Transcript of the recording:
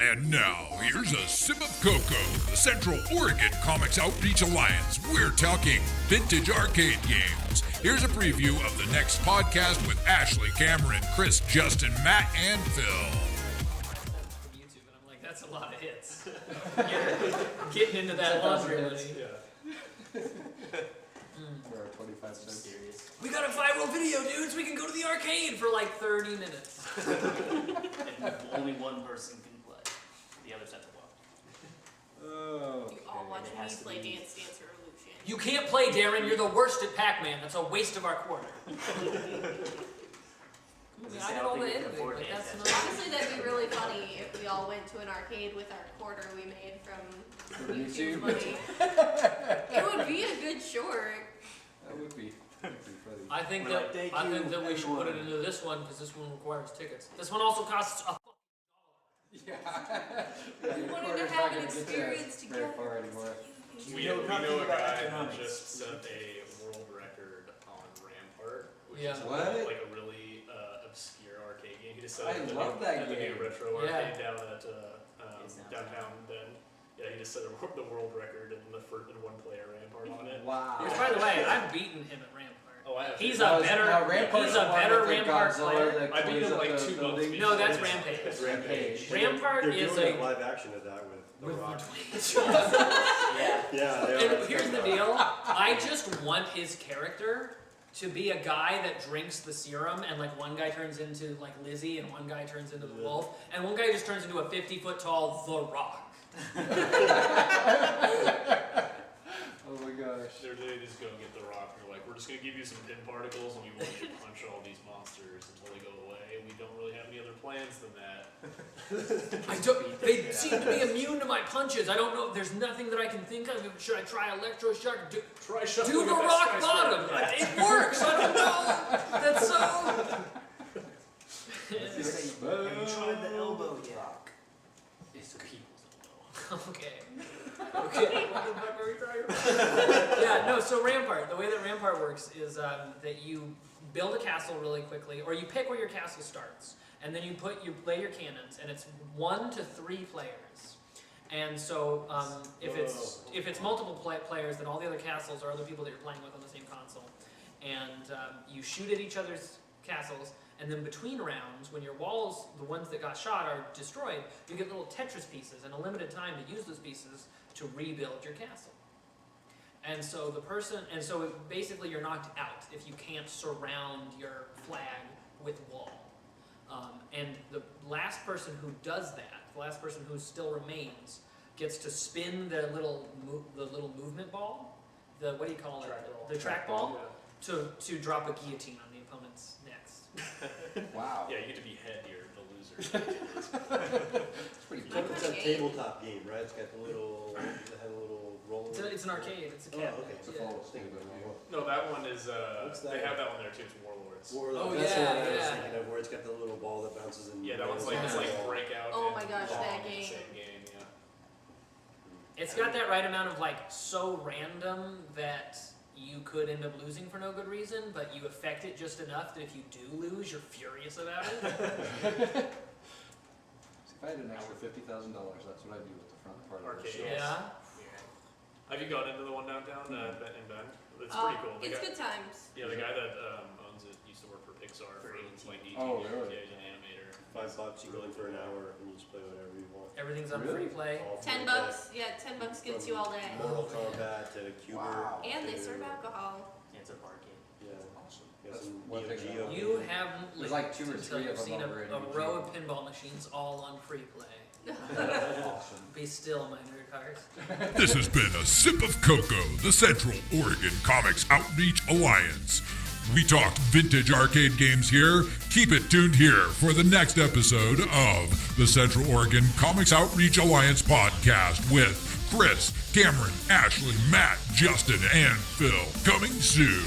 And now, here's a sip of cocoa, the Central Oregon Comics Outreach Alliance. We're talking vintage arcade games. Here's a preview of the next podcast with Ashley, Cameron, Chris, Justin, Matt, and Phil. From YouTube, and I'm like, that's a lot of hits. Getting into that laundry money. Yeah. For 25 cents. Serious. We got a viral video, dudes. We can go to the arcade for like 30 minutes. And only one person can play. The others have to watch. Oh. You all watch me play Dance Dance Revolution. You can't play, Darren. You're the worst at Pac-Man. That's a waste of our quarter. I got all the editing, but that's not... Honestly, that'd be really funny if we all went to an arcade with our quarter we made from YouTube money. It would be a good short. That would be funny. I think that we should put it into this one because this one requires tickets. This one also costs a Yeah. We wanted to have an experience together. Very far anymore. We know a guy that just set a world record on Rampart, which is like a really obscure arcade game. He just set it love that the game. new retro arcade down at downtown Bend. Yeah, he just set the world record in the first one-player Rampart on it. Wow. Which, by the way, I've beaten him at Rampart. Oh, I have. He's a better Rampart player. I beat him like 2 months before. No, that's Rampage. It's Rampage. Rampart They're is doing a live action of that with The Rock. Yeah. Yeah, they are. And here's the deal. I just want his character to be a guy that drinks the serum, and like one guy turns into like Lizzie, and one guy turns into the wolf, and one guy just turns into a 50-foot tall The Rock. Oh my gosh. They're just go get The Rock. They're like, we're just gonna give you some pin particles, and we want you to punch all these monsters until they go away. We don't really have any other plans than that. They seem to be immune to my punches. I don't know. There's nothing that I can think of. Should I try electroshock? Do the rock bottom. It works. I don't know. That's so. Have you tried the elbow yet? It's people's elbow. Okay. What the fuck are we talking about? Yeah, no, so Rampart, the way that Rampart works is that you build a castle really quickly, or you pick where your castle starts, and then you play your cannons, and it's 1 to 3 players. And so if it's multiple players, then all the other castles are other people that you're playing with on the same console. And you shoot at each other's castles, and then between rounds, when your walls, the ones that got shot, are destroyed, you get little Tetris pieces and a limited time to use those pieces to rebuild your castle. And so basically you're knocked out if you can't surround your flag with wall. And the last person who does that, the last person who still remains, gets to spin the little movement ball, what do you call it? The track ball, to drop a guillotine on the opponent's necks. Wow. Yeah, you get to behead the loser. It's pretty cool. It's a tabletop game, right? It's got the little, roll. It's an arcade. It's a cabinet. Oh, okay. It's a Yeah. full thing, but No, that one is, What's that they have one? that one there too, it's Warlords. Oh, That's yeah, what I was yeah. thinking of, where it's got the little ball that bounces and... Yeah, that one's like, it's like Breakout. Oh my and gosh, Bomb that in the game. same game, yeah. It's got that right amount of like so random that you could end up losing for no good reason, but you affect it just enough that if you do lose, you're furious about it. See, if I had an extra $50,000, that's what I'd do with the front part of the Arcade. show. Yeah. Have you gone into the one downtown in Bend? It's pretty cool. It's good times. Yeah, the guy that owns it used to work for Pixar for like 18 Oh, years. really? Yeah, he's an animator. $5, you go in for an hour, and you just play whatever you want. Everything's on Really? free play. All $10, free yeah, $10 play. gets you all day. Mortal Kombat to Cuber. Wow. And they serve alcohol. Yeah, it's a arcade. Yeah. Awesome. Got That's some one Neo thing. Geo You games. haven't There's like 2 or until 3 you've of them seen over in a New row Jersey. of pinball machines all on free play. Awesome. Be still, my nerd hearts. This has been a sip of cocoa, the Central Oregon Comics Outreach Alliance. We talked vintage arcade games here. Keep it tuned here for the next episode of the Central Oregon Comics Outreach Alliance podcast with Chris, Cameron, Ashley, Matt, Justin, and Phil. Coming soon.